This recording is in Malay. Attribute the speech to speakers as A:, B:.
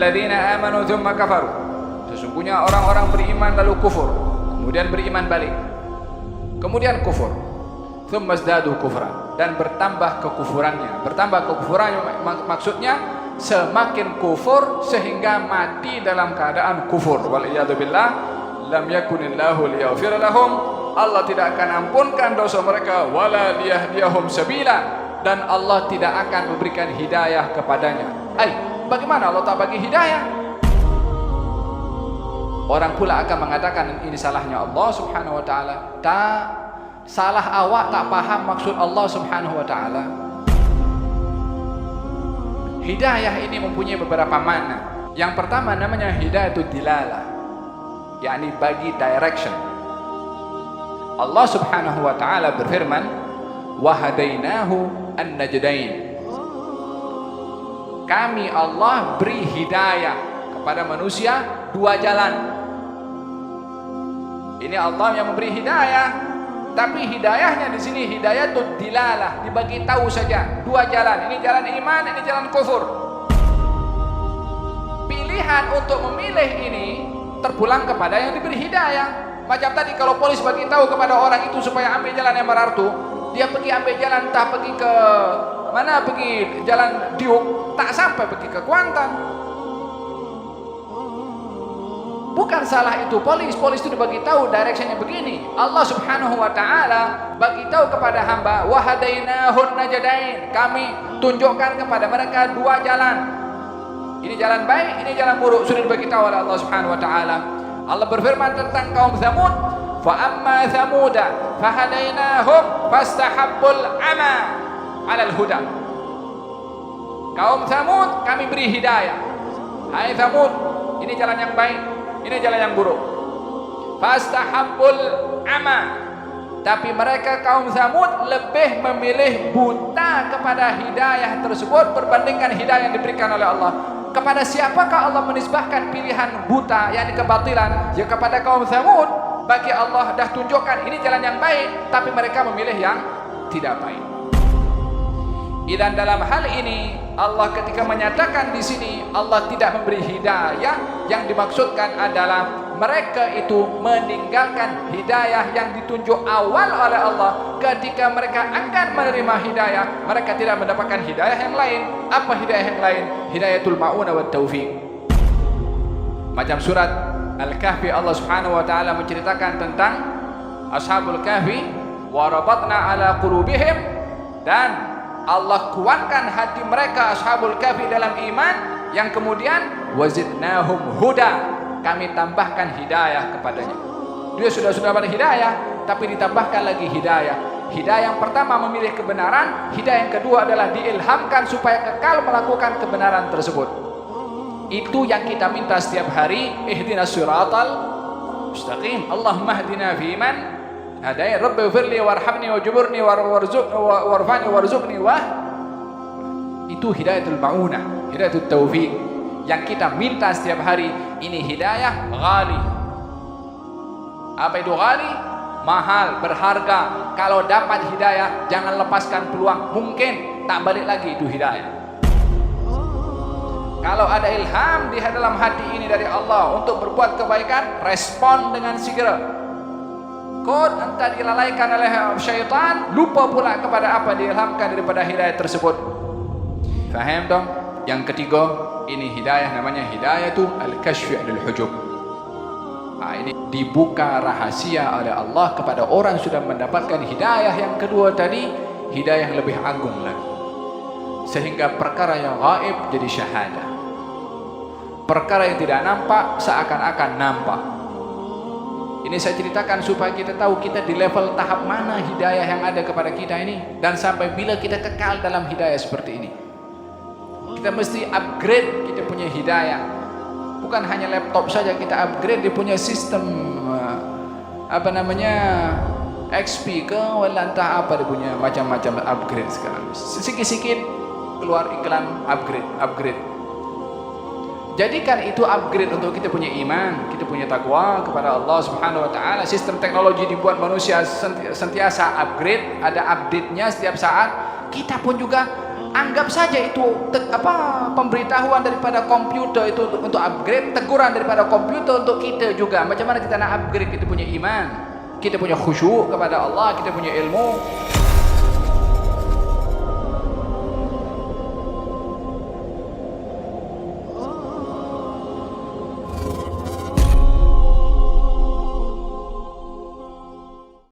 A: Innalladzina amanu tsumma kafaru. Sesungguhnya orang-orang beriman lalu kufur, kemudian beriman balik, kemudian kufur. Tsumma zdadu kufran, dan bertambah kekufurannya. Bertambah kekufurannya maksudnya semakin kufur sehingga mati dalam keadaan kufur. Wal iyadu billah, lam yakunillahu liyaghfir lahum. Allah tidak akan ampunkan dosa mereka, wala liyahdiyahum sabila, dan Allah tidak akan memberikan hidayah kepadanya. Bagaimana Allah tak bagi hidayah? Orang pula akan mengatakan ini salahnya Allah Subhanahu wa taala. Tak, salah awak tak paham maksud Allah Subhanahu wa taala. Hidayah ini mempunyai beberapa makna. Yang pertama namanya hidayatul dilalah, yakni bagi direction. Allah Subhanahu wa taala berfirman, "Wa hadainahu an-najdain." Kami Allah beri hidayah kepada manusia dua jalan. Ini Allah yang memberi hidayah, tapi hidayahnya di sini hidayatul dilalah, dibagi tahu saja dua jalan. Ini jalan iman, ini jalan kufur. Pilihan untuk memilih ini terpulang kepada yang diberi hidayah. Macam tadi kalau polis bagi tahu kepada orang itu supaya ambil jalan yang berartu, dia pergi ambil jalan entah pergi ke mana, pergi jalan Diuk, tak sampai pergi ke Kuantan. Bukan salah itu polis itu dibagi tahu directionnya begini. Allah Subhanahu wa taala bagi tahu kepada hamba, wa hadainahun najdain. Kami tunjukkan kepada mereka dua jalan. Ini jalan baik, ini jalan buruk, sudah dibagi tahu oleh Allah Subhanahu wa taala. Allah berfirman tentang kaum Tsamud, fa amma tsamuda fahadainahum fastahabbul ama 'alal huda. Kaum Tsamud kami beri hidayah. Hai Tsamud, ini jalan yang baik, ini jalan yang buruk. Fastahabbul ama. Tapi mereka kaum Tsamud lebih memilih buta kepada hidayah tersebut berbandingkan hidayah yang diberikan oleh Allah. Kepada siapakah Allah menisbahkan pilihan buta, yakni kebatilan? Ya kepada kaum Tsamud. Bagi Allah dah tunjukkan ini jalan yang baik, tapi mereka memilih yang tidak baik. Dan dalam hal ini Allah ketika menyatakan di sini Allah tidak memberi hidayah, yang dimaksudkan adalah mereka itu meninggalkan hidayah yang ditunjuk awal oleh Allah. Ketika mereka akan menerima hidayah, mereka tidak mendapatkan hidayah yang lain. Apa hidayah yang lain? Hidayatul ma'unah wa taufiq. Macam surat Al-Kahfi, Allah Subhanahu wa taala menceritakan tentang Ashabul Kahfi, wa rabatna ala qulubihim, dan Allah kuatkan hati mereka Ashabul Kahfi dalam iman, yang kemudian wazidnahum huda, kami tambahkan hidayah kepadanya. Dia sudah dapat hidayah, tapi ditambahkan lagi hidayah. Hidayah yang pertama memilih kebenaran, hidayah yang kedua adalah diilhamkan supaya kekal melakukan kebenaran tersebut. Itu yang kita minta setiap hari, ihdinas siratal mustaqim. Allahumma hdina fiman hadai, rabbi firli warhamni wajuburni warfani warzuqni wa. Itu hidayatul ma'unah, hidayatul taufiq yang kita minta setiap hari. Ini hidayah ghali. Apa itu ghali? Mahal, berharga. Kalau dapat hidayah jangan lepaskan peluang, mungkin tak balik lagi itu hidayah. Kalau ada ilham di dalam hati ini dari Allah untuk berbuat kebaikan, respon dengan segera. Kod entah dilalaikan oleh syaitan, lupa pula kepada apa diilhamkan daripada hidayah tersebut. Faham dong? Yang ketiga, ini hidayah namanya hidayah itu al-kashfi anil hujub. Ini dibuka rahasia oleh Allah kepada orang sudah mendapatkan hidayah yang kedua tadi, hidayah yang lebih agung lagi. Sehingga perkara yang gaib jadi syahadah. Perkara yang tidak nampak seakan-akan nampak. Ini saya ceritakan supaya kita tahu kita di level tahap mana hidayah yang ada kepada kita ini, dan sampai bila kita kekal dalam hidayah seperti ini. Kita mesti upgrade kita punya hidayah. Bukan hanya laptop saja kita upgrade, dia punya sistem XP ke wala entah apa, dia punya macam-macam upgrade sekarang. Sikit-sikit keluar iklan upgrade. Jadikan itu upgrade untuk kita punya iman, kita punya takwa kepada Allah Subhanahu wa taala. Sistem teknologi dibuat manusia sentiasa upgrade, ada update-nya setiap saat. Kita pun juga Anggap saja itu pemberitahuan daripada komputer itu untuk upgrade, teguran daripada komputer untuk kita juga. Macam mana kita nak upgrade kita punya iman, kita punya khusyuk kepada Allah, kita punya ilmu.